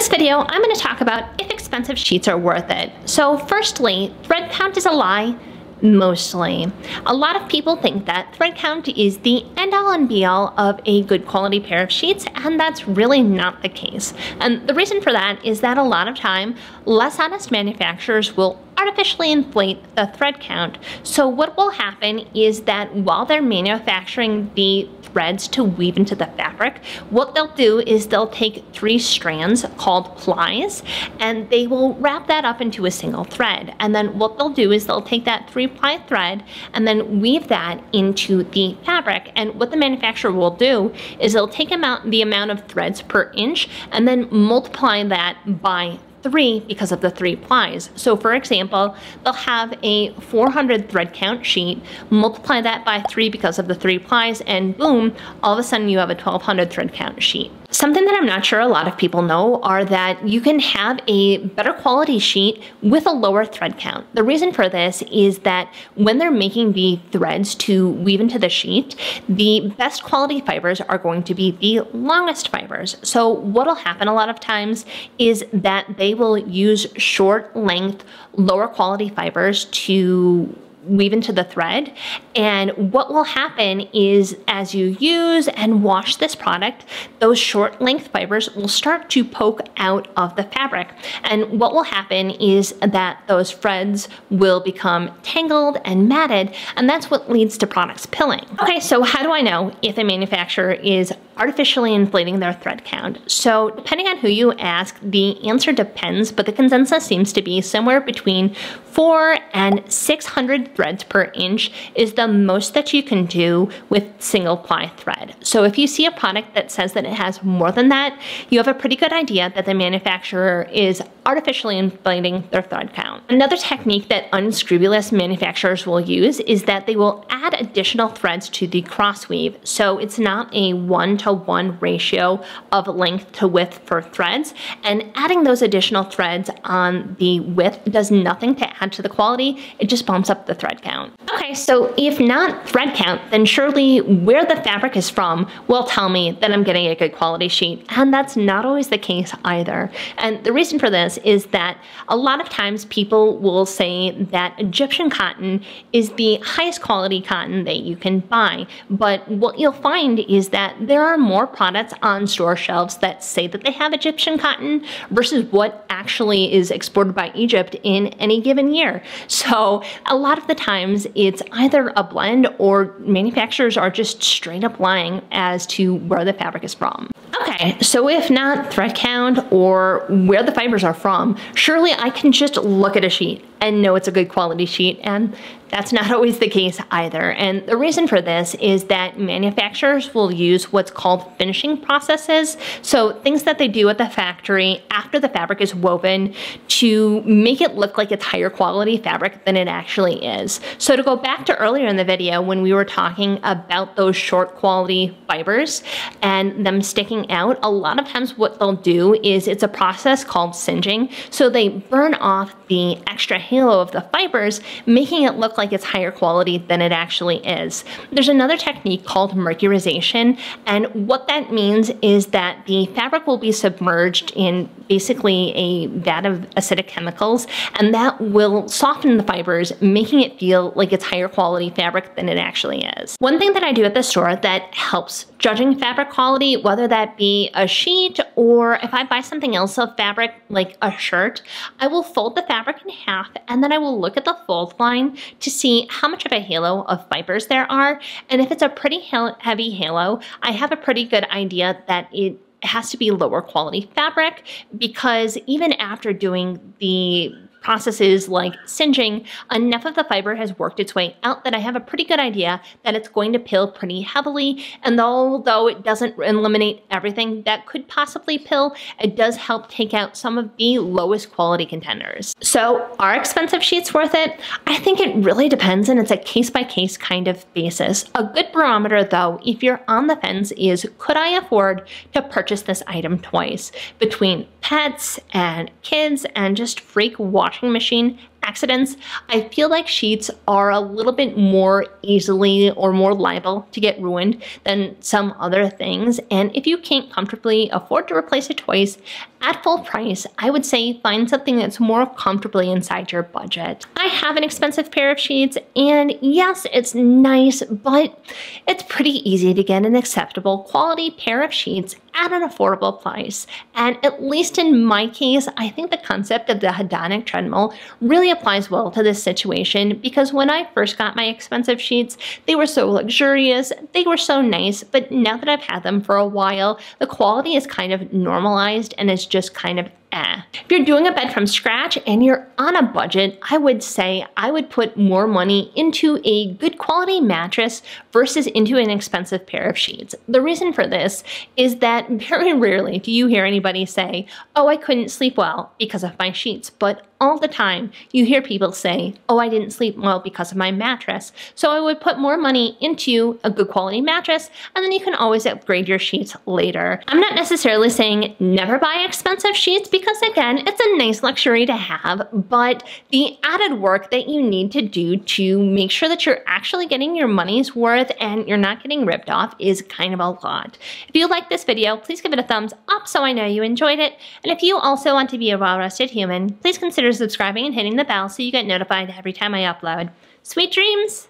this video, I'm going to talk about if expensive sheets are worth it. So firstly, thread count is a lie. Mostly. A lot of people think that thread count is the end-all and be-all of a good quality pair of sheets, and that's really not the case. And the reason for that is that a lot of time, less honest manufacturers will artificially inflate the thread count. So what will happen is that while they're manufacturing the threads to weave into the fabric, what they'll do is they'll take 3 strands called plies, and they will wrap that up into a single thread. And then what they'll do is they'll take that 3-ply thread and then weave that into the fabric. And what the manufacturer will do is they'll take the amount of threads per inch and then multiply that by 3 because of the 3 plies. So for example, they'll have a 400 thread count sheet, multiply that by 3 because of the 3 plies, and boom, all of a sudden you have a 1200 thread count sheet. Something that I'm not sure a lot of people know are that you can have a better quality sheet with a lower thread count. The reason for this is that when they're making the threads to weave into the sheet, the best quality fibers are going to be the longest fibers. So what'll happen a lot of times is that they will use short length, lower quality fibers to weave into the thread. And what will happen is as you use and wash this product, those short length fibers will start to poke out of the fabric. And what will happen is that those threads will become tangled and matted, and that's what leads to products pilling. Okay, so how do I know if a manufacturer is artificially inflating their thread count? So depending on who you ask, the answer depends, but the consensus seems to be somewhere between 400 and 600 threads per inch is the most that you can do with single ply thread. So if you see a product that says that it has more than that, you have a pretty good idea that the manufacturer is artificially inflating their thread count. Another technique that unscrupulous manufacturers will use is that they will add additional threads to the cross weave. So it's not a 1-to-1 ratio of length to width for threads, and adding those additional threads on the width does nothing to add to the quality, it just bumps up the thread count. Okay, so if not thread count, then surely where the fabric is from will tell me that I'm getting a good quality sheet, and that's not always the case either. And the reason for this is that a lot of times people will say that Egyptian cotton is the highest quality cotton that you can buy, but what you'll find is that there are more products on store shelves that say that they have Egyptian cotton versus what actually is exported by Egypt in any given year. So a lot of the times it's either a blend or manufacturers are just straight up lying as to where the fabric is from. Okay, so if not thread count or where the fibers are from, surely I can just look at a sheet and know it's a good quality sheet, and that's not always the case either. And the reason for this is that manufacturers will use what's called finishing processes, so things that they do at the factory after the fabric is woven to make it look like it's higher quality fabric than it actually is. So to go back to earlier in the video when we were talking about those short quality fibers and them sticking out, a lot of times what they'll do is it's a process called singeing. So they burn off the extra halo of the fibers, making it look like it's higher quality than it actually is. There's another technique called mercurization, and what that means is that the fabric will be submerged in basically a vat of acidic chemicals, and that will soften the fibers, making it feel like it's higher quality fabric than it actually is. One thing that I do at the store that helps judging fabric quality, whether that be a sheet or if I buy something else of fabric like a shirt, I will fold the fabric in half and then I will look at the fold line to see how much of a halo of fibers there are. And if it's a pretty heavy halo, I have a pretty good idea that it has to be lower quality fabric, because even after doing the processes like singeing, enough of the fiber has worked its way out that I have a pretty good idea that it's going to pill pretty heavily. And although it doesn't eliminate everything that could possibly pill, it does help take out some of the lowest quality contenders. So are expensive sheets worth it? I think it really depends, and it's a case-by-case kind of basis. A good barometer though, if you're on the fence, is could I afford to purchase this item twice? Between pets and kids and just freak washing machine accidents, I feel like sheets are a little bit more easily or more liable to get ruined than some other things. And if you can't comfortably afford to replace it twice at full price, I would say find something that's more comfortably inside your budget. I have an expensive pair of sheets, and yes, it's nice, but it's pretty easy to get an acceptable quality pair of sheets at an affordable price. And at least in my case, I think the concept of the hedonic treadmill really applies well to this situation, because when I first got my expensive sheets, they were so luxurious, they were so nice, but now that I've had them for a while, the quality is kind of normalized and it's just kind of If you're doing a bed from scratch and you're on a budget, I would say I would put more money into a good quality mattress versus into an expensive pair of sheets. The reason for this is that very rarely do you hear anybody say, oh, I couldn't sleep well because of my sheets, but all the time you hear people say, oh, I didn't sleep well because of my mattress. So I would put more money into a good quality mattress, and then you can always upgrade your sheets later. I'm not necessarily saying never buy expensive sheets, because again, it's a nice luxury to have, but the added work that you need to do to make sure that you're actually getting your money's worth and you're not getting ripped off is kind of a lot. If you like this video, please give it a thumbs up so I know you enjoyed it. And if you also want to be a well-rested human, please consider subscribing and hitting the bell so you get notified every time I upload. Sweet dreams!